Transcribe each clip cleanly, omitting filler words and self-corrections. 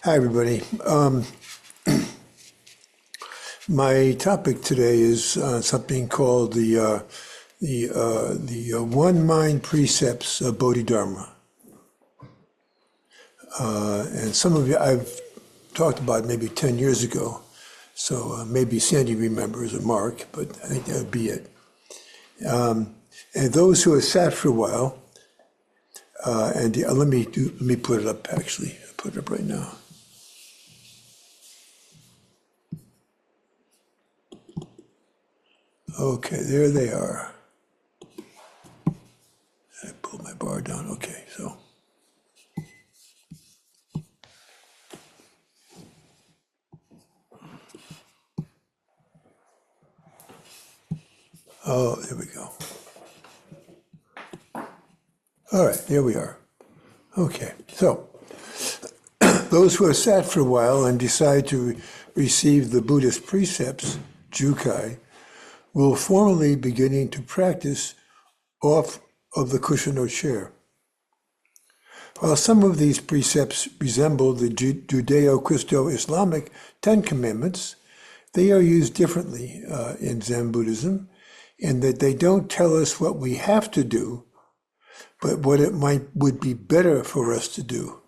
Hi, everybody. My topic today is something called the One Mind Precepts of Bodhidharma. And some of you I've talked about maybe 10 years ago, so maybe Sandy remembers or Mark, but I think that would be it. And those who have sat for a while, let me put it up. Actually, I'll put it up right now. Okay, there they are. I pulled my bar down. Okay, so. Oh, there we go. All right, there we are. Okay, so those who have sat for a while and decide to receive the Buddhist precepts, Jukai, will formally beginning to practice off of the cushion or chair. While some of these precepts resemble the Judeo-Christo-Islamic Ten Commandments, they are used differently in Zen Buddhism in that they don't tell us what we have to do, but what it would be better for us to do.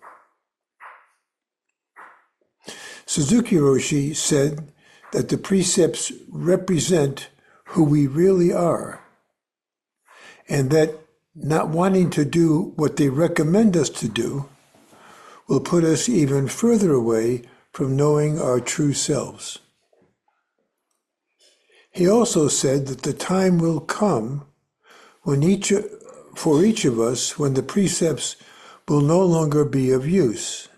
Suzuki Roshi said that the precepts represent who we really are, and that not wanting to do what they recommend us to do will put us even further away from knowing our true selves. He also said that the time will come when for each of us when the precepts will no longer be of use,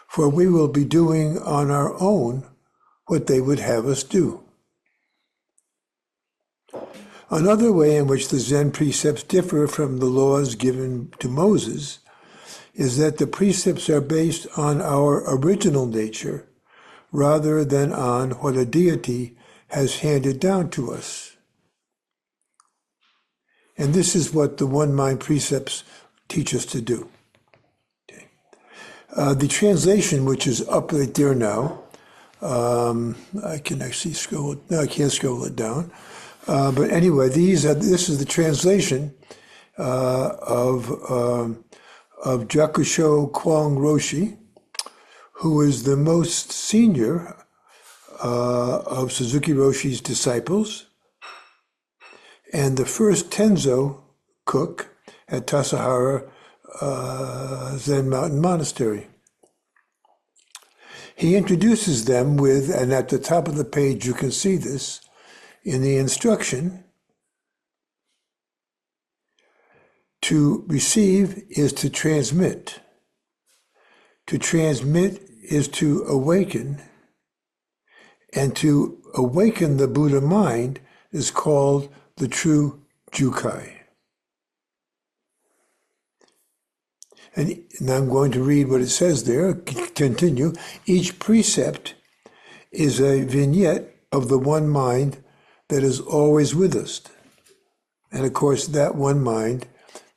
for we will be doing on our own what they would have us do. Another way in which the Zen precepts differ from the laws given to Moses is that the precepts are based on our original nature rather than on what a deity has handed down to us. And this is what the One Mind precepts teach us to do. Okay. The translation, which is up right there now, I can actually scroll it. No, I can't scroll it down. But anyway, this is the translation of Jakusho Kwang Roshi, who is the most senior of Suzuki Roshi's disciples, and the first Tenzo cook at Tassajara Zen Mountain Monastery. He introduces them with, and at the top of the page you can see this, in the instruction, to receive is to transmit. To transmit is to awaken, and to awaken the Buddha mind is called the true Jukai. And now I'm going to read what it says there. Continue. Each precept is a vignette of the one mind that is always with us. And of course, that one mind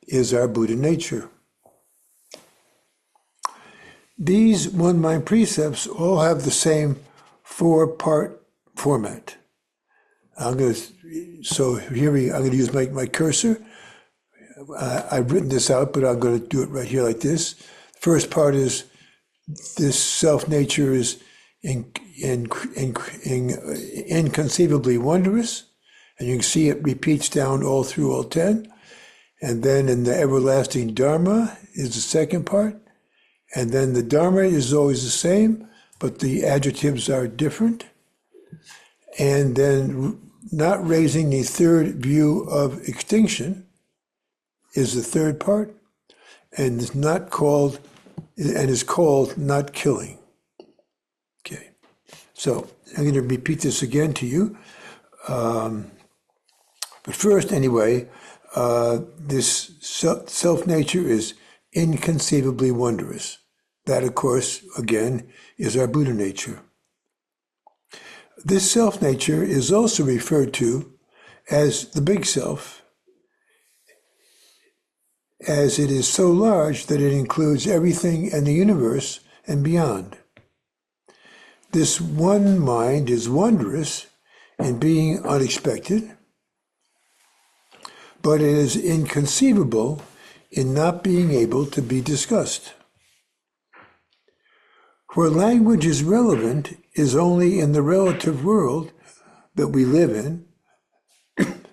is our Buddha nature. These one mind precepts all have the same four-part format. I'm going to use my cursor. I've written this out, but I'm going to do it right here like this. First part is this self-nature is inconceivably wondrous, and you can see it repeats down all through all 10. And then in the everlasting Dharma is the second part. And then the Dharma is always the same, but the adjectives are different. And then not raising the third view of extinction is the third part, and is called not killing. Okay, so I'm going to repeat this again to you. But first, anyway, this self-nature is inconceivably wondrous. That, of course, again, is our Buddha nature. This self-nature is also referred to as the big self, as it is so large that it includes everything in the universe and beyond. This one mind is wondrous in being unexpected, but it is inconceivable in not being able to be discussed. Where language is relevant is only in the relative world that we live in,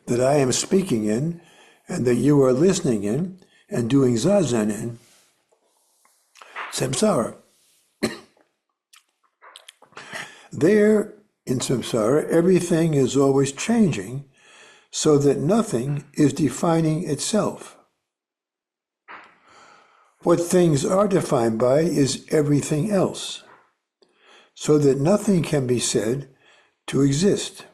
that I am speaking in, and that you are listening in and doing zazen in, samsara. There, in samsara, everything is always changing, so that nothing is defining itself. What things are defined by is everything else, so that nothing can be said to exist.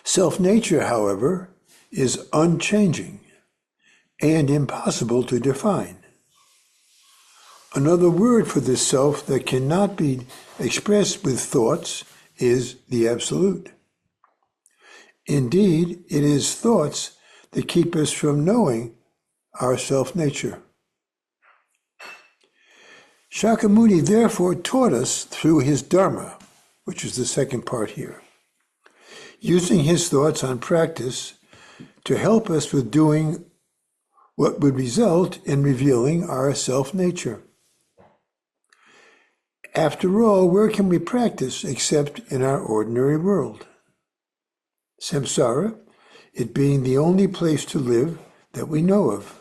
Self-nature, however, is unchanging and impossible to define. Another word for this self that cannot be expressed with thoughts is the Absolute. Indeed, it is thoughts that keep us from knowing our self-nature. Shakyamuni therefore taught us through his Dharma, which is the second part here, using his thoughts on practice to help us with doing what would result in revealing our self-nature. After all, where can we practice except in our ordinary world? Samsara, it being the only place to live that we know of.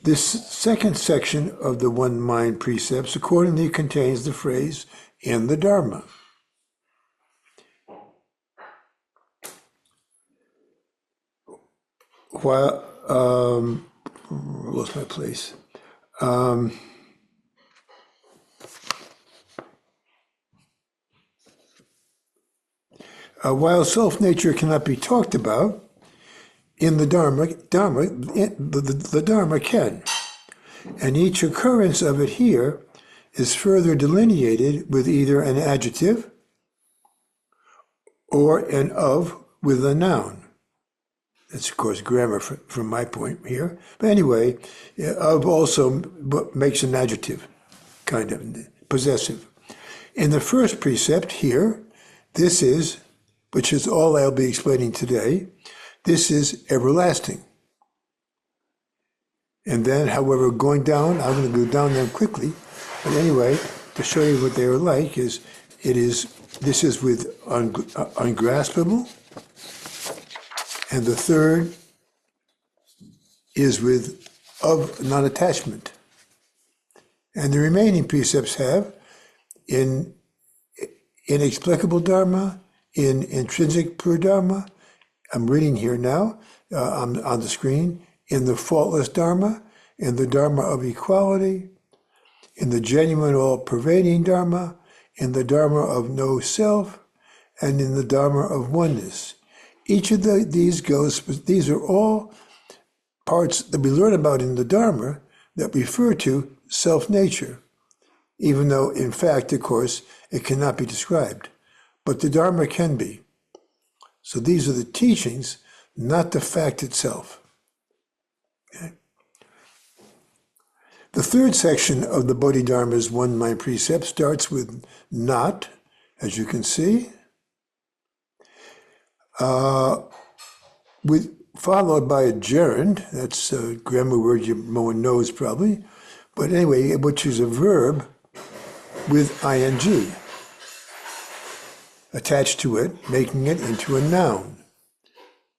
This second section of the One Mind Precepts accordingly contains the phrase, in the Dharma. While, lost my place. While self-nature cannot be talked about, in the the Dharma can. And each occurrence of it here is further delineated with either an adjective or an of with a noun. That's, of course, grammar from my point here. But anyway, of also makes an adjective, kind of possessive. In the first precept here, this is, which is all I'll be explaining today, this is everlasting. And then, however, going down, I'm going to go down them quickly. But anyway, to show you what they are like, this is with ungraspable. And the third is with of non-attachment. And the remaining precepts have in inexplicable Dharma, in intrinsic pure Dharma, I'm reading here now on the screen, in the faultless Dharma, in the Dharma of equality, in the genuine all-pervading Dharma, in the Dharma of no self, and in the Dharma of oneness. Each of these are all parts that we learn about in the Dharma that refer to self-nature, even though, in fact, of course, it cannot be described. But the Dharma can be. So these are the teachings, not the fact itself. Okay. The third section of the Bodhidharma's One Mind Precept starts with not, as you can see, followed by a gerund. That's a grammar word no one knows probably, but anyway, which is a verb with ing attached to it, making it into a noun.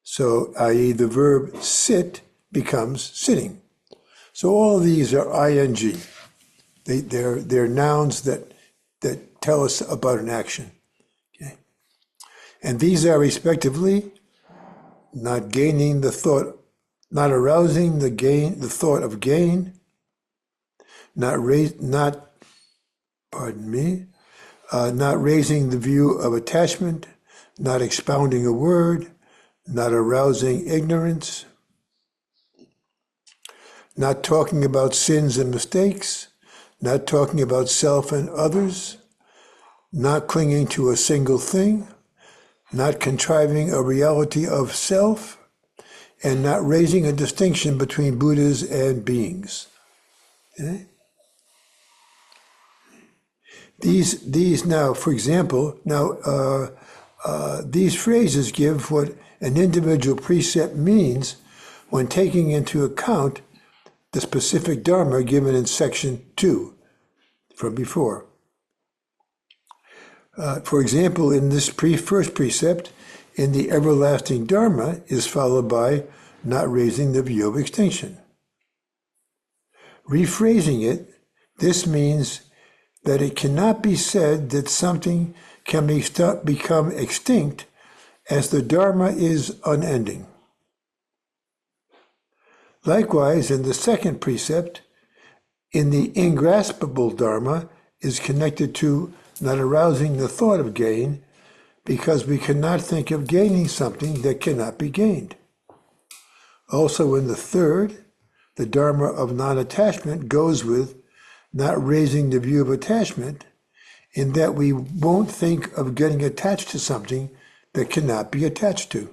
So, i.e., the verb sit becomes sitting. So all of these are ing. They're nouns that tell us about an action. Okay? And these are respectively not gaining the thought, not arousing the thought of gain, not raising the view of attachment, not expounding a word, not arousing ignorance, not talking about sins and mistakes, not talking about self and others, not clinging to a single thing, not contriving a reality of self, and not raising a distinction between Buddhas and beings. Okay? These now, for example, these phrases give what an individual precept means when taking into account the specific Dharma given in section 2 from before. For example, in this first precept, in the everlasting Dharma is followed by not raising the view of extinction. Rephrasing it, this means that it cannot be said that something can become extinct as the Dharma is unending. Likewise, in the second precept, in the ingraspable Dharma is connected to not arousing the thought of gain, because we cannot think of gaining something that cannot be gained. Also in the third, the Dharma of non-attachment goes with not raising the view of attachment, in that we won't think of getting attached to something that cannot be attached to.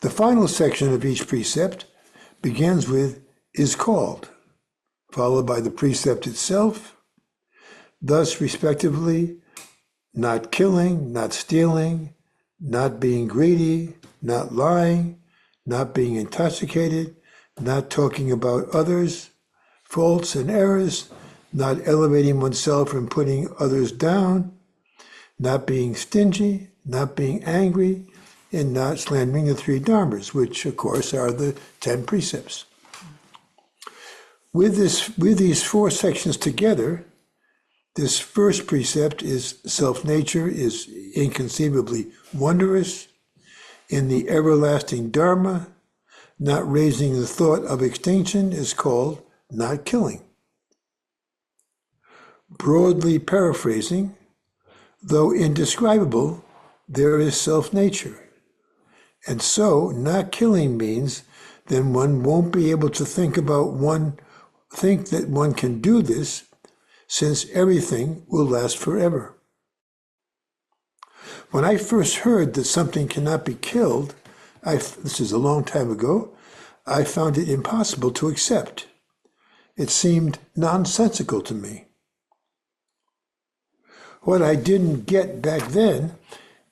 The final section of each precept begins with is called, followed by the precept itself, thus respectively, not killing, not stealing, not being greedy, not lying, not being intoxicated, not talking about others, faults and errors, not elevating oneself and putting others down, not being stingy, not being angry, and not slandering the three dharmas, which of course are the 10 precepts. With these four sections together, this first precept is self-nature is inconceivably wondrous. In the everlasting Dharma, not raising the thought of extinction is called not killing. Broadly paraphrasing, though indescribable, there is self-nature. And so, not killing means then one won't be able to think that one can do this, since everything will last forever. When I first heard that something cannot be killed, this is a long time ago, I found it impossible to accept. It seemed nonsensical to me. What I didn't get back then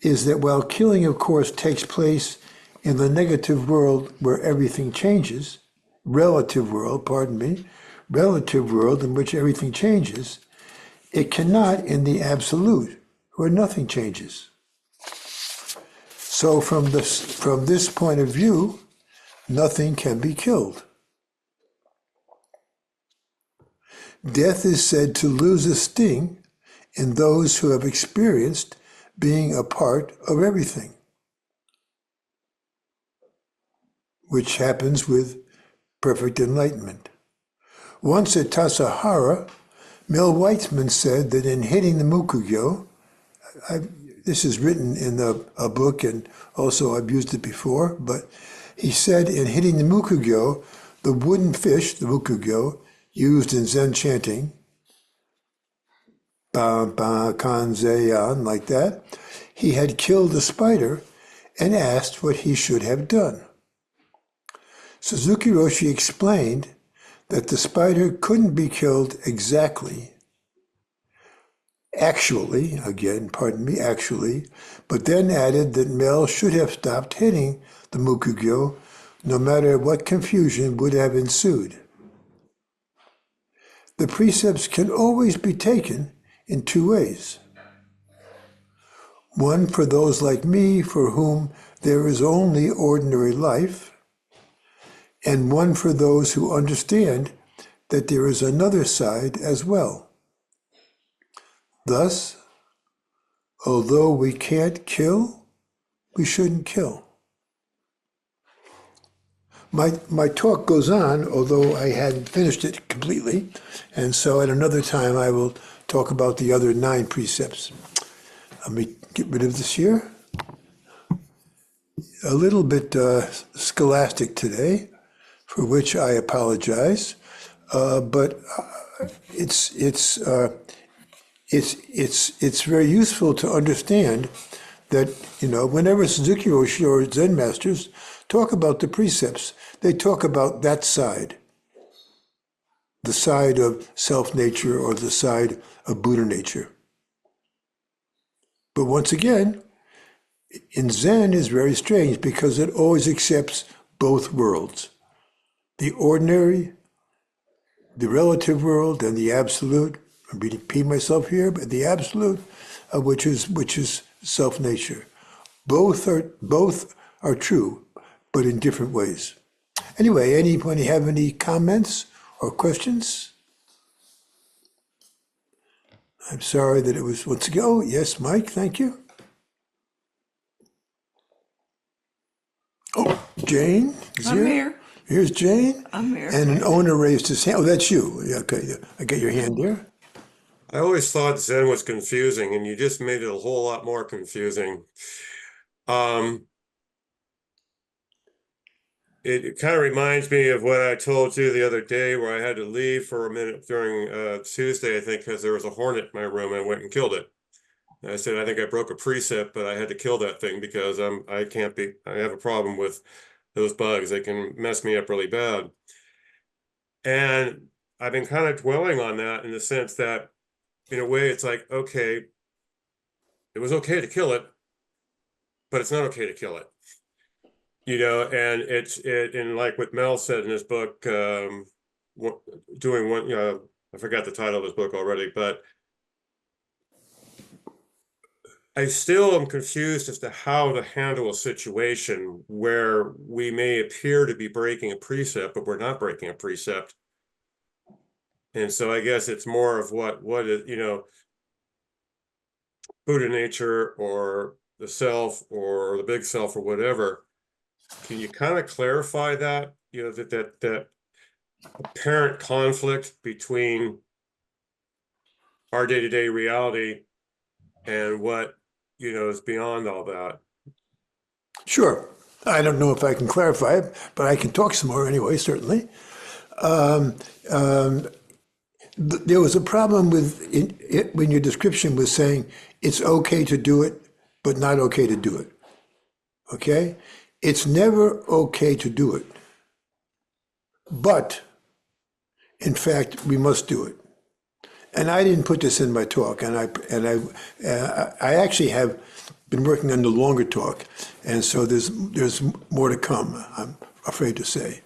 is that while killing, of course, takes place in the negative world where everything changes, relative world in which everything changes, it cannot in the absolute, where nothing changes. So from this point of view, nothing can be killed. Death is said to lose a sting in those who have experienced being a part of everything, which happens with perfect enlightenment. Once at Tassajara, Mel Weitzman said that in hitting the Mukugyo, this is written in a book and also I've used it before, but he said in hitting the Mukugyo, the wooden fish, the Mukugyo, used in Zen chanting, ba ba kanzeyan, like that, he had killed a spider and asked what he should have done. Suzuki Roshi explained that the spider couldn't be killed actually, but then added that Mel should have stopped hitting the Mukugyo, no matter what confusion would have ensued. The precepts can always be taken in two ways. One for those like me for whom there is only ordinary life, and one for those who understand that there is another side as well. Thus, although we can't kill, we shouldn't kill. My talk goes on, although I hadn't finished it completely, and so at another time I will talk about the other 9 precepts. Let me get rid of this here. A little bit scholastic today, for which I apologize, but it's very useful to understand that, whenever Suzuki Roshi or Zen masters talk about the precepts, they talk about that side. the side of self-nature or the side of Buddha nature. But once again, in Zen is very strange because it always accepts both worlds. The ordinary, the relative world, and the absolute. I'm repeating myself here, but the absolute, which is self-nature. Both are true, but in different ways. Anyway, anybody have any comments or questions? I'm sorry that it was once ago. Oh, yes, Mike, thank you. Oh, Jane is I'm here. Here's Jane. I'm here. And an owner raised his hand. Oh, that's you. Yeah, okay, I got your hand there. I always thought Zen was confusing, and you just made it a whole lot more confusing. It kind of reminds me of what I told you the other day, where I had to leave for a minute during Tuesday, I think, because there was a hornet in my room. And I went and killed it. And I said, I think I broke a precept, but I had to kill that thing because I have a problem with those bugs. They can mess me up really bad. And I've been kind of dwelling on that in the sense that, in a way, it's like, okay, it was okay to kill it, but it's not okay to kill it. And and like what Mel said in his book, doing one, I forgot the title of his book already, but I still am confused as to how to handle a situation where we may appear to be breaking a precept, but we're not breaking a precept. And so I guess it's more of what is, Buddha nature or the self or the big self or whatever. Can you kind of clarify that, that apparent conflict between our day-to-day reality and what, is beyond all that? Sure. I don't know if I can clarify it, but I can talk some more anyway, certainly. There was a problem when your description was saying it's okay to do it, but not okay to do it. Okay? It's never okay to do it. But, in fact, we must do it. And I didn't put this in my talk, and I actually have been working on the longer talk, and so there's more to come, I'm afraid to say,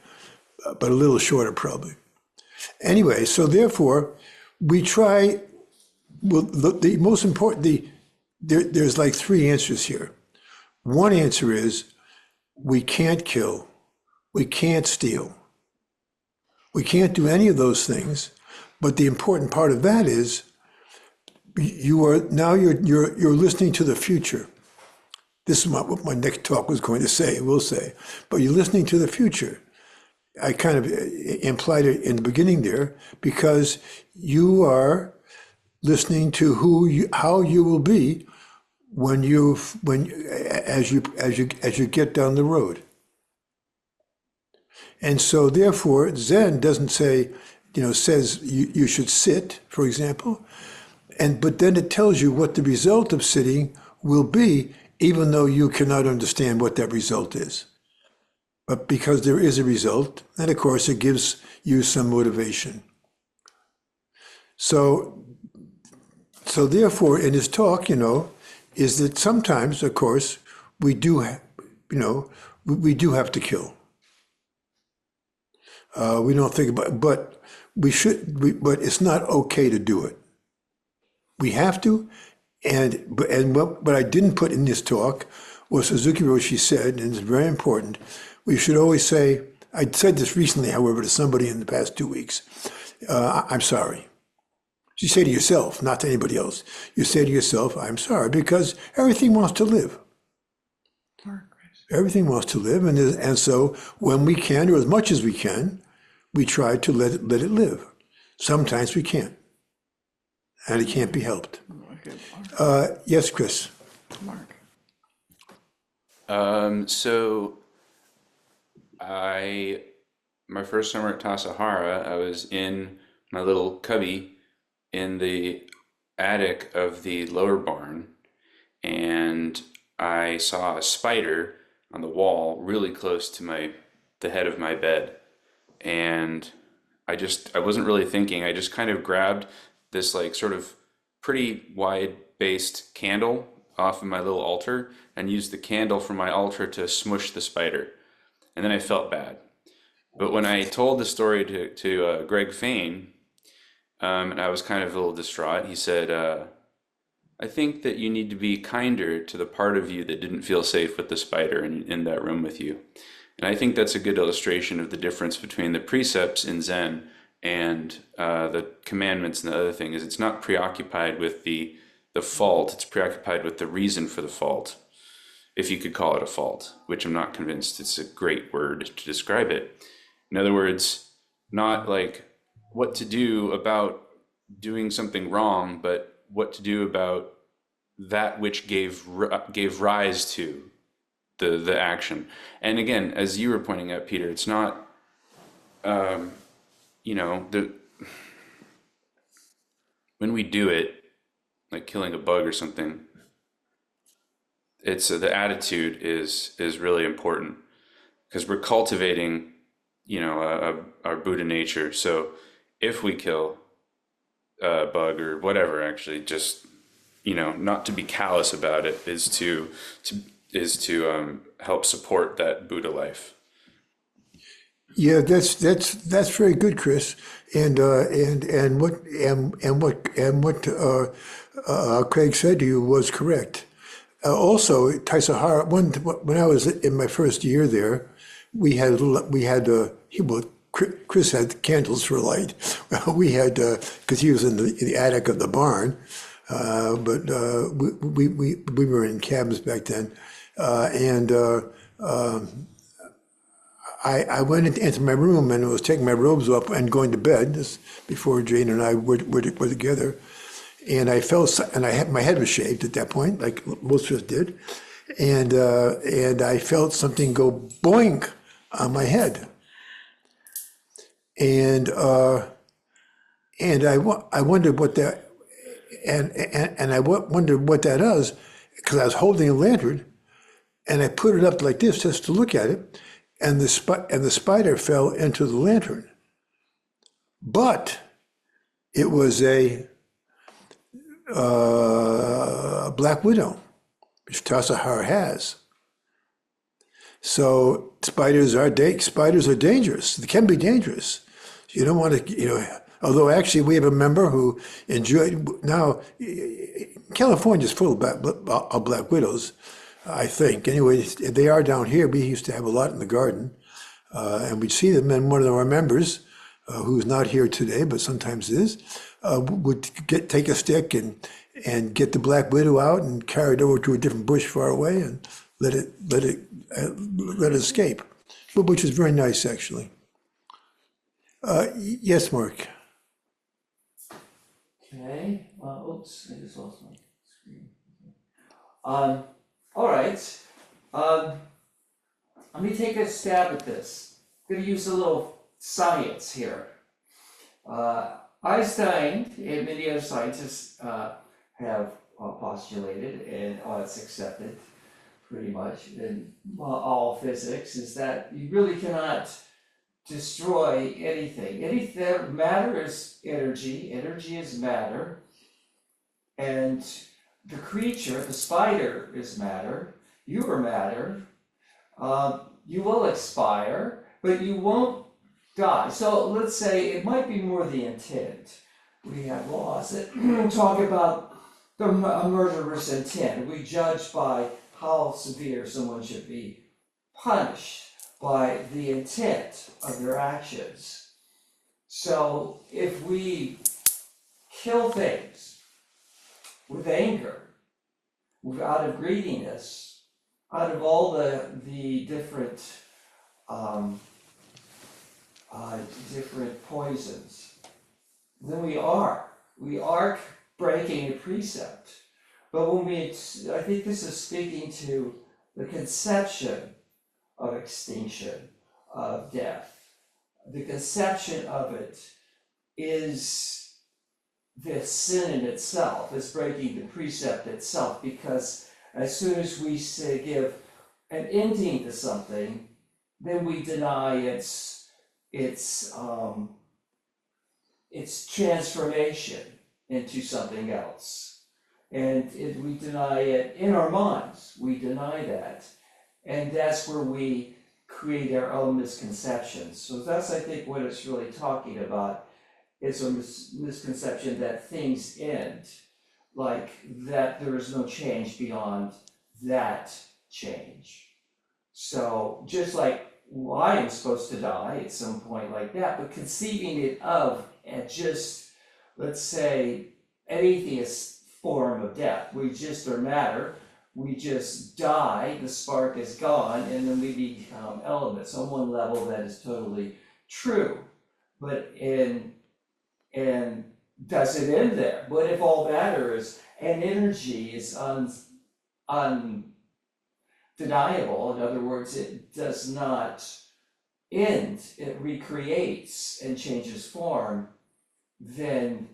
but a little shorter probably. Anyway, so therefore, we try, well, the most important, there's like three answers here. One answer is we can't kill, we can't steal, we can't do any of those things. But the important part of that is you're listening to the future. This is what my next talk was going to say, will say. But you're listening to the future. I kind of implied it in the beginning there because you are listening to how you will be as you get down the road. And so therefore Zen doesn't say, says you should sit, for example, but then it tells you what the result of sitting will be, even though you cannot understand what that result is. But because there is a result, and of course it gives you some motivation. So therefore in his talk, is that sometimes, of course, we do have to kill. We don't think about, but but it's not okay to do it. We have to, and what I didn't put in this talk was Suzuki Roshi said, and it's very important. We should always say. I said this recently, however, to somebody in the past 2 weeks. I'm sorry. You say to yourself, not to anybody else. You say to yourself, I'm sorry, because everything wants to live. Everything wants to live, and so when we can, or as much as we can, we try to let it live. Sometimes we can't, and it can't be helped. Yes, Chris. Mark. So my first summer at Tassajara, I was in my little cubby in the attic of the lower barn, and I saw a spider on the wall really close to the head of my bed. And I wasn't really thinking. I just kind of grabbed this like sort of pretty wide based candle off of my little altar and used the candle from my altar to smush the spider. And then I felt bad. But when I told the story to Greg Fain, and I was kind of a little distraught, he said, I think that you need to be kinder to the part of you that didn't feel safe with the spider in that room with you. And I think that's a good illustration of the difference between the precepts in Zen and the commandments. And the other thing is it's not preoccupied with the fault, it's preoccupied with the reason for the fault, if you could call it a fault, which I'm not convinced it's a great word to describe it. In other words, not like what to do about doing something wrong, but what to do about that which gave rise to the action. And again, as you were pointing out, Peter, it's not, you know, when we do it, like killing a bug or something, it's the attitude is really important because we're cultivating, you know, our Buddha nature. So if we kill a bug or whatever, actually, just, you know, not to be callous about it is to help support that Buddha life. Yeah, that's very good, Chris. And what Craig said to you was correct. Also, Taisahara, when I was in my first year there, we had Chris had candles for light. We had because he was in the attic of the barn, but we were in cabins back then, and I went into my room and was taking my robes off and going to bed. This before Jane and I were together, and I felt and my head was shaved at that point, like most of us did, and I felt something go boing on my head. And I wondered what that, and I wondered what that is, because I was holding a lantern, and I put it up like this just to look at it, and the spider fell into the lantern. But it was a black widow, which Tassajara has. So spiders are dangerous. They can be dangerous. You don't want to, although actually we have a member who enjoyed, now California's full of black widows, I think. Anyway, they are down here. We used to have a lot in the garden, and we'd see them, and one of our members, who's not here today, but sometimes is, would take a stick and get the black widow out and carry it over to a different bush far away and let it escape, which is very nice, actually. Yes, Mark. Okay, oops, I just lost my screen. All right, let me take a stab at this. I'm gonna use a little science here. Einstein and many other scientists have postulated, and it's accepted pretty much in all physics, is that you really cannot destroy anything. Matter is energy, energy is matter, and the creature, the spider, is matter. You are matter. You will expire, but you won't die. So let's say it might be more the intent. We have laws that talk about the murderer's intent. We judge by how severe someone should be punished by the intent of their actions. So if we kill things with anger, out of greediness, out of all the different different poisons, then we are breaking a precept. But I think this is speaking to the conception of extinction, of death. The conception of it is the sin in itself, is breaking the precept itself, because as soon as we say give an ending to something, then we deny its it's transformation into something else. And we deny it in our minds, we deny that. And that's where we create our own misconceptions. So that's, I think, what it's really talking about. It's a misconception that things end, like that there is no change beyond that change. So just like I am supposed to die at some point like that, but conceiving it of at just, let's say, an atheist form of death. We just are matter, we just die, the spark is gone, and then we become elements on one level that is totally true. But and does it end there? What if all matter is, and energy is undeniable? In other words, it does not end, it recreates and changes form, then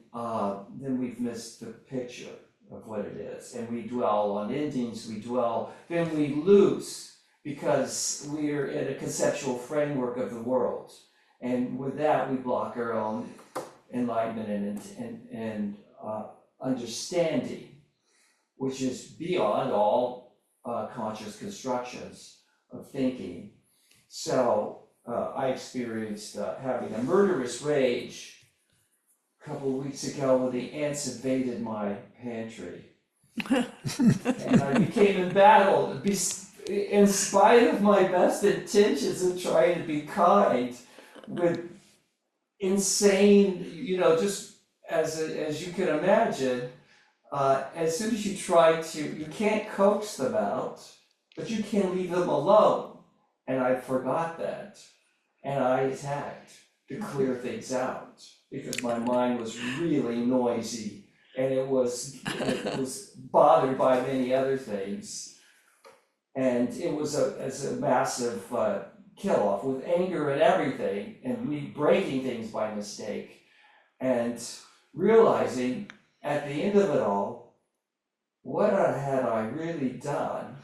we've missed the picture of what it is. And we dwell on endings, then we lose, because we're in a conceptual framework of the world. And with that, we block our own enlightenment and understanding, which is beyond all conscious constructions of thinking. So I experienced having a murderous rage a couple of weeks ago when the ants invaded my pantry. And I became embattled, in spite of my best intentions of trying to be kind, with insane, just as you can imagine, as soon as you try to, you can't coax them out, but you can't leave them alone. And I forgot that. And I attacked to clear things out because my mind was really noisy and it was bothered by many other things. And it was a massive kill-off with anger and everything, and me breaking things by mistake, and realizing at the end of it all, what had I really done,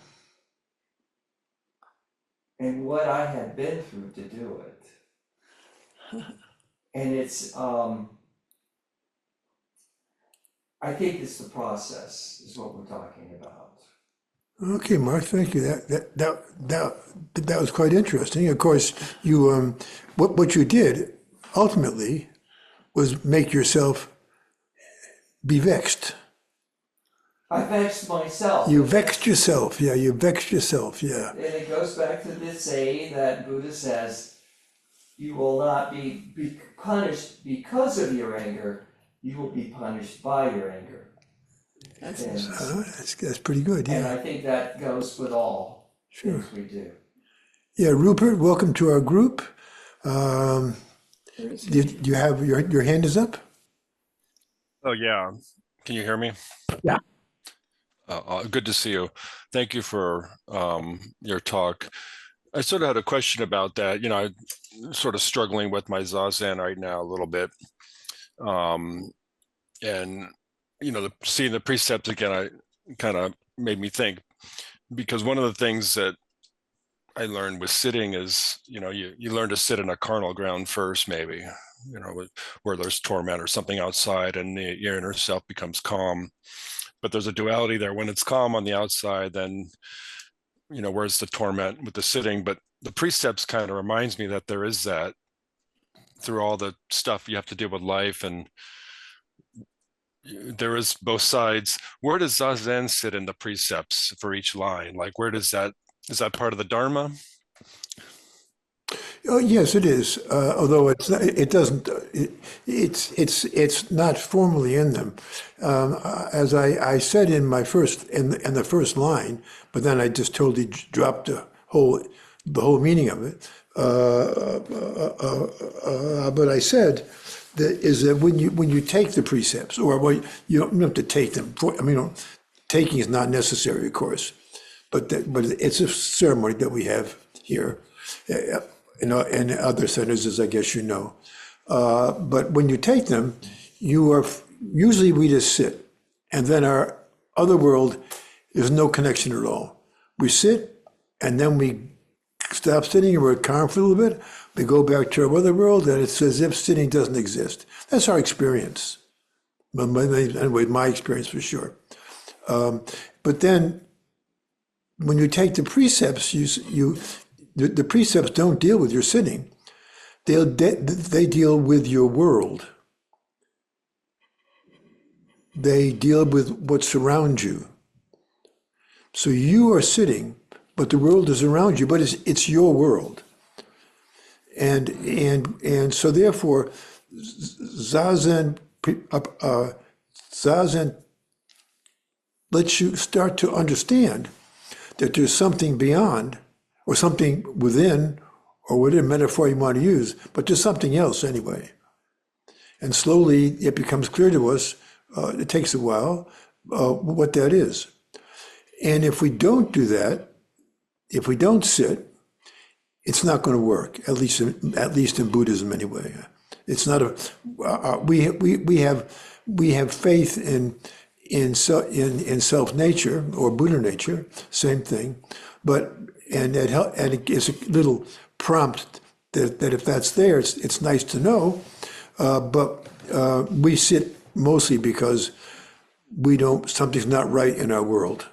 and what I had been through to do it. And it's, I think it's the process is what we're talking about. Okay, Mark, thank you. That was quite interesting. Of course, you what you did ultimately was make yourself be vexed. I vexed myself. You vexed yourself, yeah. You vexed yourself, yeah. And it goes back to this saying that Buddha says, you will not be punished because of your anger, you will be punished by your anger. That's pretty good, And yeah. I think that goes with all Sure. things we do. Yeah, Rupert, welcome to our group. You have your hand is up? Oh, yeah. Can you hear me? Yeah. Good to see you. Thank you for your talk. I sort of had a question about that. I'm sort of struggling with my Zazen right now a little bit. And, seeing the precepts again, I kind of made me think, because one of the things that I learned with sitting is, you learn to sit in a carnal ground first, maybe, where there's torment or something outside and your inner self becomes calm. But there's a duality there. When it's calm on the outside, then, where's the torment with the sitting? But the precepts kind of reminds me that there is that through all the stuff you have to deal with life, and there is both sides. Where does Zazen sit in the precepts for each line? Like, is that part of the Dharma? Oh, yes, it is. Although it's not formally in them. As I said in my first in the first line, but then I just totally dropped the whole meaning of it. But I said that when you take the precepts, or you don't have to take them. Taking is not necessary, of course, but it's a ceremony that we have here. In other centers, as I guess you know. But when you take them, usually we just sit, and then our other world, there's no connection at all. We sit, and then we stop sitting and we're calm for a little bit, we go back to our other world, and it's as if sitting doesn't exist. That's our experience. Anyway, my experience for sure. But then, when you take the precepts, the precepts don't deal with your sitting. They deal with your world. They deal with what surrounds you. So you are sitting, but the world is around you, but it's your world. And so therefore, Zazen lets you start to understand that there's something beyond, or something within, or whatever metaphor you want to use, but there's something else anyway. And slowly it becomes clear to us, it takes a while, what that is. And if we don't do that, if we don't sit, it's not going to work, at least in Buddhism anyway. It's not we have faith in self nature or Buddha nature, same thing, and it gives a little prompt that if that's there, it's nice to know, but we sit mostly because something's not right in our world.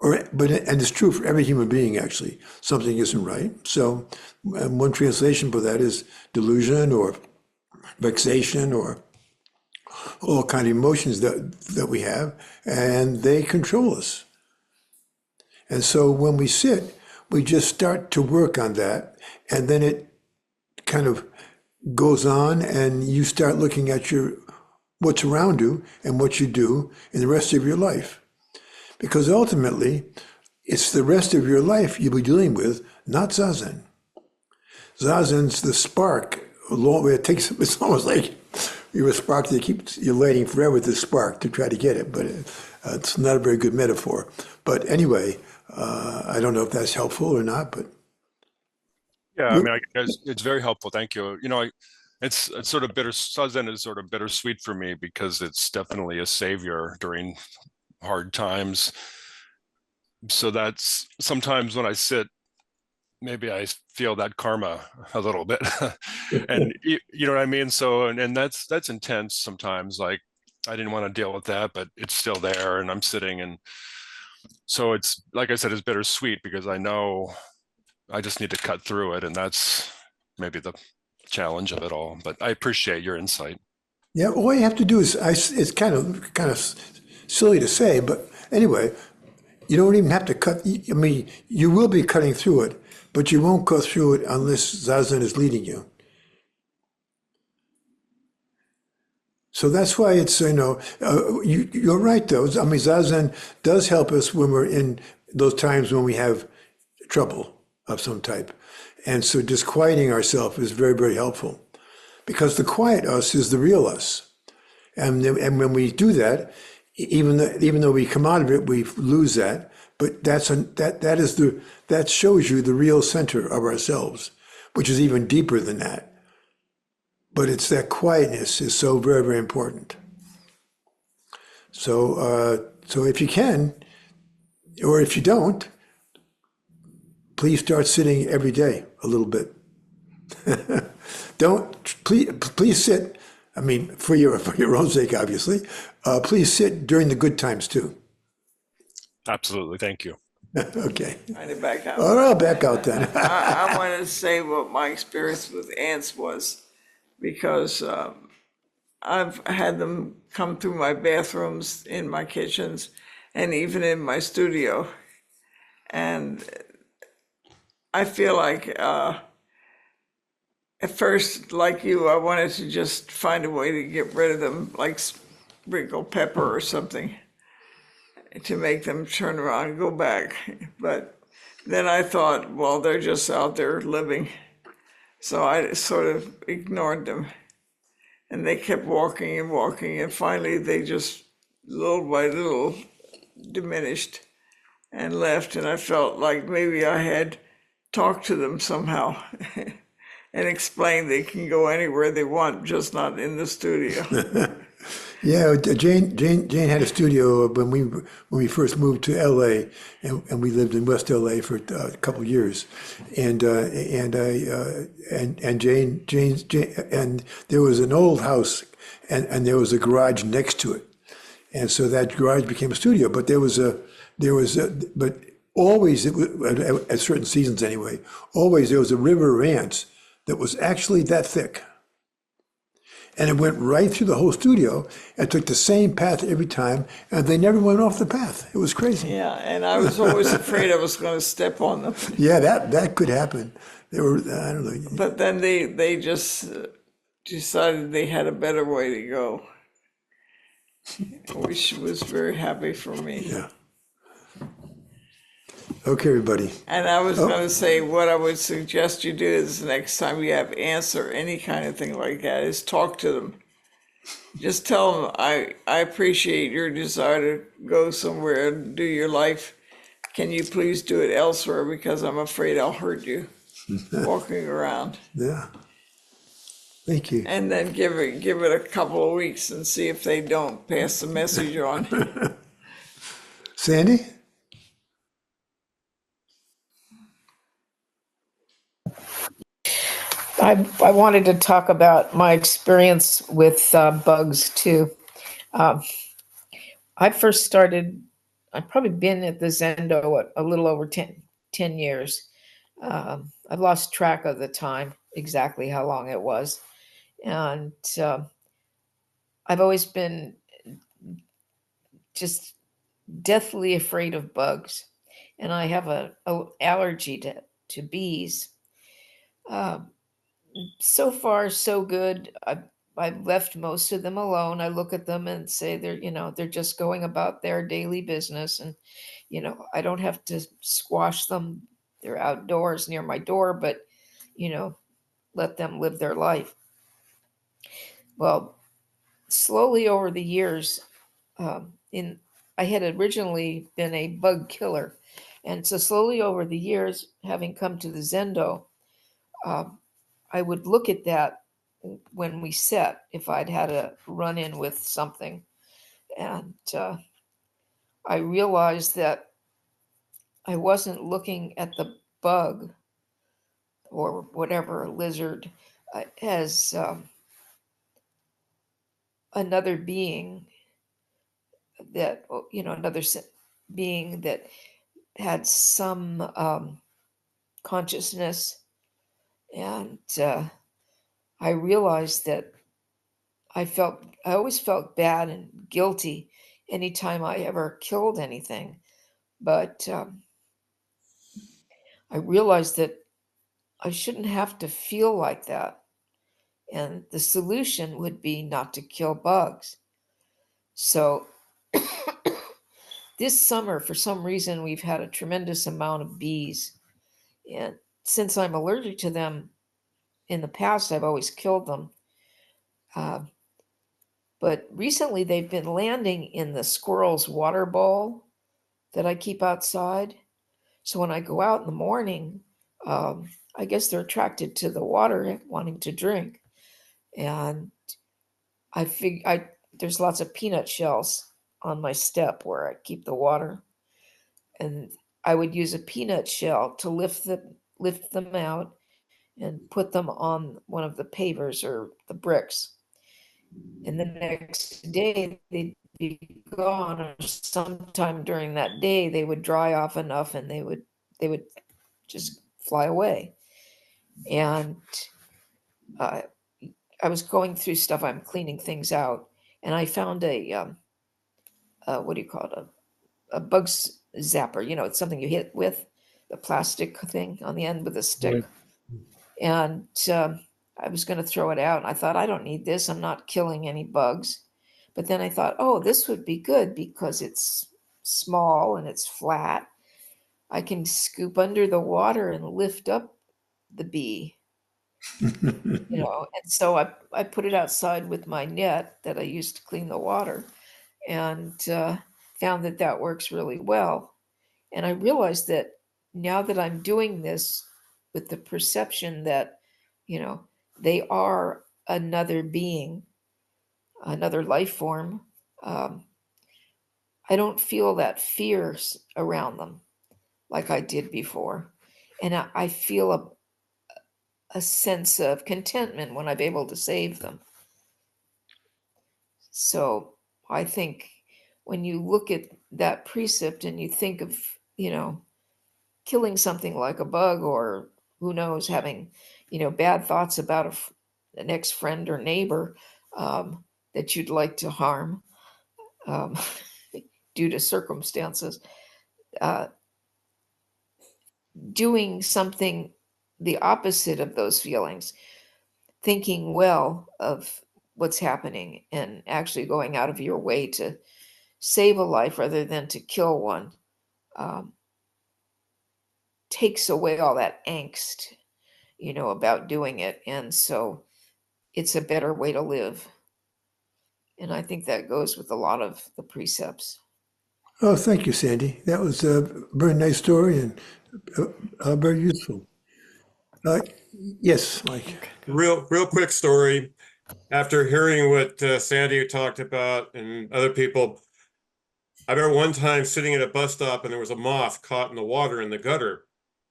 And it's true for every human being, actually. Something isn't right. So one translation for that is delusion or vexation or all kind of emotions that we have, and they control us. And so when we sit, we just start to work on that, and then it kind of goes on, and you start looking at what's around you and what you do in the rest of your life. Because ultimately, it's the rest of your life you'll be dealing with, not Zazen. Zazen's the spark. It's almost like you're a spark that you're lighting forever with the spark to try to get it, but it's not a very good metaphor. But anyway, I don't know if that's helpful or not, but. Yeah, I mean, it's very helpful. Thank you. It's sort of Zazen is sort of bittersweet for me because it's definitely a savior during hard times. So that's sometimes when I sit, maybe I feel that karma a little bit. And you know what I mean? So, and that's intense sometimes. Like, I didn't want to deal with that, but it's still there and I'm sitting. And so it's, like I said, it's bittersweet because I know I just need to cut through it. And that's maybe the challenge of it all, but I appreciate your insight. Yeah, all you have to do is, it's kind of silly to say, but anyway, you don't even have to cut. I mean, you will be cutting through it, but you won't go through it unless Zazen is leading you. So that's why it's, you're right though. I mean, Zazen does help us when we're in those times when we have trouble of some type. And so disquieting ourselves is very, very helpful because the quiet us is the real us. And when we do that, even though we come out of it, we lose that. But that shows you the real center of ourselves, which is even deeper than that. But it's that quietness is so very, very important. So if you can, or if you don't, please start sitting every day a little bit. Please sit. I mean, for your own sake, obviously. Please sit during the good times too. Absolutely. Thank you. Okay. Trying to back out. All right, I'll back out then. I wanted to say what my experience with ants was, because I've had them come through my bathrooms, in my kitchens, and even in my studio. And I feel like at first, like you, I wanted to just find a way to get rid of them, like sprinkle pepper or something, to make them turn around and go back. But then I thought, well, they're just out there living. So I sort of ignored them. And they kept walking and walking, and finally they just, little by little, diminished and left. And I felt like maybe I had talked to them somehow and explained they can go anywhere they want, just not in the studio. Yeah, Jane had a studio when we first moved to LA, and we lived in West LA for a couple of years, and Jane and there was an old house, and there was a garage next to it, and so that garage became a studio. But but always it was, at certain seasons anyway. Always there was a river of ants that was actually that thick. And it went right through the whole studio and took the same path every time, and they never went off the path. It was crazy. Yeah, and I was always afraid I was going to step on them. Yeah, that could happen. They were, I don't know. But then they just decided they had a better way to go, which was very happy for me. Yeah. Okay, everybody. And I was going to say, what I would suggest you do is next time you have ants or any kind of thing like that, is talk to them. Just tell them, I appreciate your desire to go somewhere and do your life. Can you please do it elsewhere, because I'm afraid I'll hurt you walking around. Yeah. Thank you. And then give it a couple of weeks and see if they don't pass the message on. Sandy? I wanted to talk about my experience with bugs too. I first started, I've probably been at the Zendo a little over 10 years. I've lost track of the time, exactly how long it was. And I've always been just deathly afraid of bugs. And I have a allergy to bees. So far, so good. I've left most of them alone. I look at them and say they're just going about their daily business, and I don't have to squash them. They're outdoors near my door, but let them live their life. Well, slowly over the years, I had originally been a bug killer, and so slowly over the years, having come to the Zendo, I would look at that when we set, if I'd had a run in with something. And I realized that I wasn't looking at the bug or whatever lizard as another being that, being that had some consciousness. And I realized that I always felt bad and guilty anytime I ever killed anything. But I realized that I shouldn't have to feel like that. And the solution would be not to kill bugs. So this summer, for some reason, we've had a tremendous amount of bees. And since I'm allergic to them, in the past, I've always killed them. But recently, they've been landing in the squirrel's water bowl that I keep outside. So when I go out in the morning, I guess they're attracted to the water, wanting to drink. And there's lots of peanut shells on my step where I keep the water. And I would use a peanut shell to lift them out and put them on one of the pavers or the bricks. And the next day they'd be gone, or sometime during that day they would dry off enough and they would just fly away. And I was going through stuff, I'm cleaning things out, and I found a what do you call it, a bug zapper. It's something you hit with the plastic thing on the end with a stick. And I was going to throw it out. I thought, I don't need this. I'm not killing any bugs. But then I thought, oh, this would be good because it's small and it's flat. I can scoop under the water and lift up the bee. And so I put it outside with my net that I used to clean the water, and found that works really well. And I realized that now that I'm doing this with the perception that, they are another being, another life form, I don't feel that fear around them like I did before. And I feel a sense of contentment when I'm able to save them. So I think when you look at that precept and you think of, killing something like a bug, or who knows, having, bad thoughts about an ex-friend or neighbor that you'd like to harm um, due to circumstances, doing something the opposite of those feelings, thinking well of what's happening and actually going out of your way to save a life rather than to kill one, takes away all that angst, about doing it. And so it's a better way to live. And I think that goes with a lot of the precepts. Oh, thank you, Sandy. That was a very nice story and very useful. Yes, Mike. Real quick story. After hearing what Sandy talked about and other people, I remember one time sitting at a bus stop and there was a moth caught in the water in the gutter.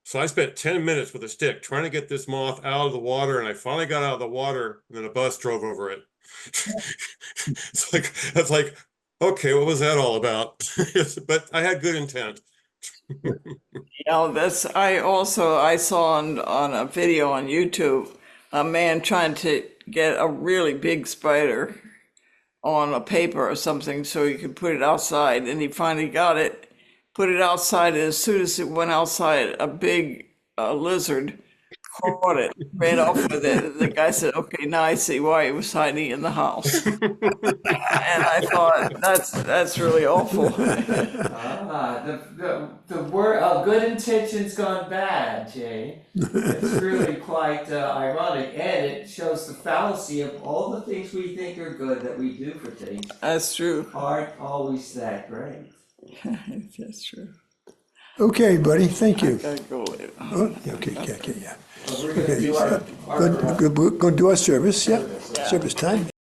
So I spent 10 minutes with a stick trying to get this moth out of the water, and I finally got out of the water, and then a bus drove over it. It's like, okay, what was that all about? But I had good intent. I saw on a video on YouTube, a man trying to get a really big spider on a paper or something so he could put it outside, and he finally got it, put it outside, and as soon as it went outside, a big lizard caught it, ran off with it. And the guy said, "Okay, now I see why he was hiding in the house." And I thought, that's really awful. The word good intentions gone bad, Jay. It's really quite ironic, and it shows the fallacy of all the things we think are good that we do for things That's true. aren't always that great. That's true. Okay, buddy, thank you. Gotta go later. Oh, okay, yeah. But we're going to do our We're going to do our service, yeah. Service time.